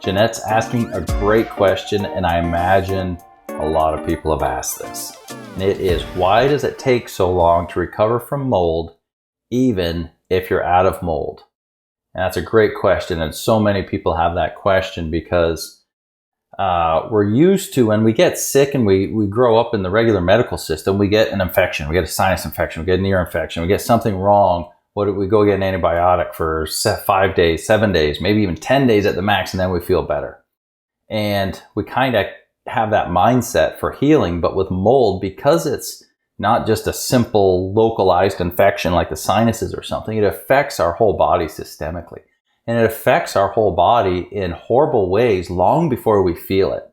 Jeanette's asking a great question, and I imagine a lot of people have asked this. And it is, why does it take so long to recover from mold, even if you're out of mold? And that's a great question, and so many people have that question because we're used to, when we get sick and we grow up in the regular medical system, we get an infection, we get a sinus infection, we get an ear infection, we get something wrong. We go get an antibiotic for 5 days, 7 days, maybe even 10 days at the max, and then we feel better. And we kind of have that mindset for healing, but with mold, because it's not just a simple localized infection like the sinuses or something, it affects our whole body systemically. And it affects our whole body in horrible ways long before we feel it.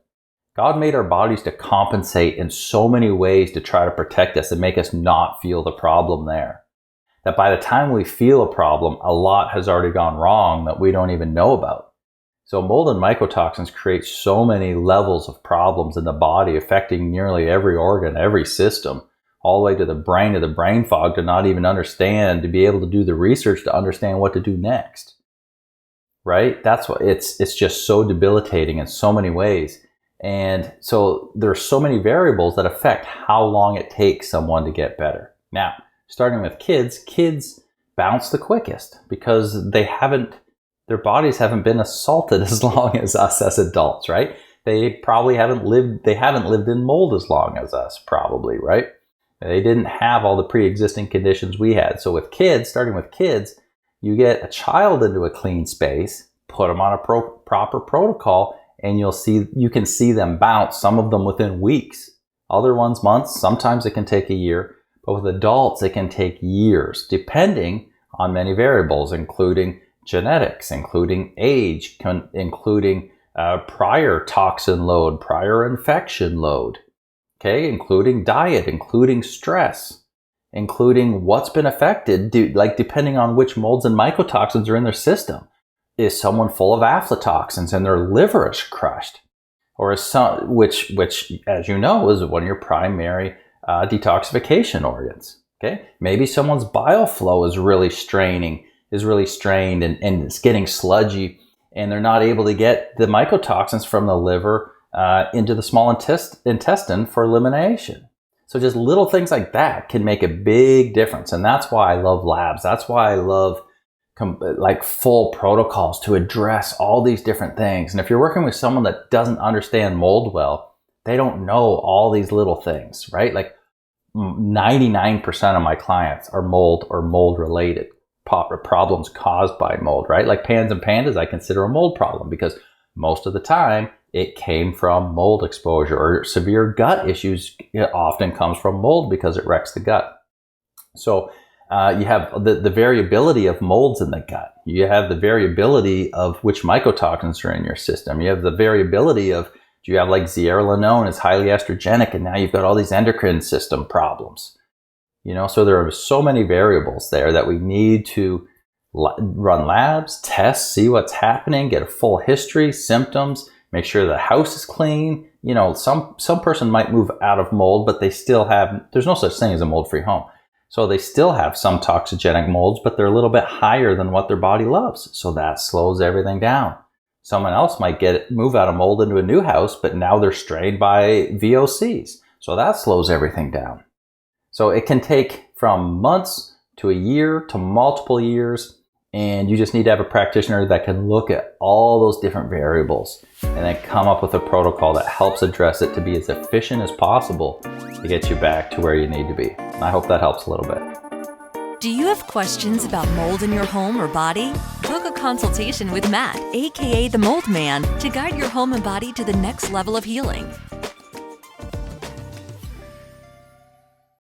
God made our bodies to compensate in so many ways to try to protect us and make us not feel the problem there, that by the time we feel a problem, a lot has already gone wrong that we don't even know about. So mold and mycotoxins create so many levels of problems in the body, affecting nearly every organ, every system, all the way to the brain fog, to not even understand, to be able to do the research to understand what to do next. Right? That's what it's just so debilitating in so many ways. And so there's so many variables that affect how long it takes someone to get better. Now, starting with kids bounce the quickest because their bodies haven't been assaulted as long as us as adults, right? They haven't lived in mold as long as us, probably, right? They didn't have all the pre-existing conditions we had. So with kids, starting with kids, you get a child into a clean space, put them on a proper protocol, and you can see them bounce, some of them within weeks, other ones months, sometimes it can take a year. But with adults, it can take years, depending on many variables, including genetics, including age, including prior toxin load, prior infection load, okay, including diet, including stress, including what's been affected, depending on which molds and mycotoxins are in their system. Is someone full of aflatoxins and their liver is crushed? Or is which, as you know, is one of your primary detoxification organs. Okay, maybe someone's bile flow is really strained and it's getting sludgy, and they're not able to get the mycotoxins from the liver into the small intestine for elimination. So just little things like that can make a big difference, and that's why I love labs. That's why I love full protocols to address all these different things. And if you're working with someone that doesn't understand mold well, they don't know all these little things, right? Like 99% of my clients are mold or mold related problems caused by mold, right? Like Pans and Pandas, I consider a mold problem because most of the time it came from mold exposure, or severe gut issues. It often comes from mold because it wrecks the gut. So you have the variability of molds in the gut. You have the variability of which mycotoxins are in your system. You have the variability of, do you have like zearalenone is highly estrogenic, and now you've got all these endocrine system problems. So there are so many variables there that we need to run labs, test, see what's happening, get a full history, symptoms, make sure the house is clean. Some person might move out of mold, but there's no such thing as a mold-free home. So they still have some toxigenic molds, but they're a little bit higher than what their body loves. So that slows everything down. Someone else might move out of mold into a new house, but now they're strained by VOCs. So that slows everything down. So it can take from months to a year to multiple years. And you just need to have a practitioner that can look at all those different variables and then come up with a protocol that helps address it to be as efficient as possible to get you back to where you need to be. And I hope that helps a little bit. Do you have questions about mold in your home or body? Book a consultation with Matt, aka the Mold Man, to guide your home and body to the next level of healing.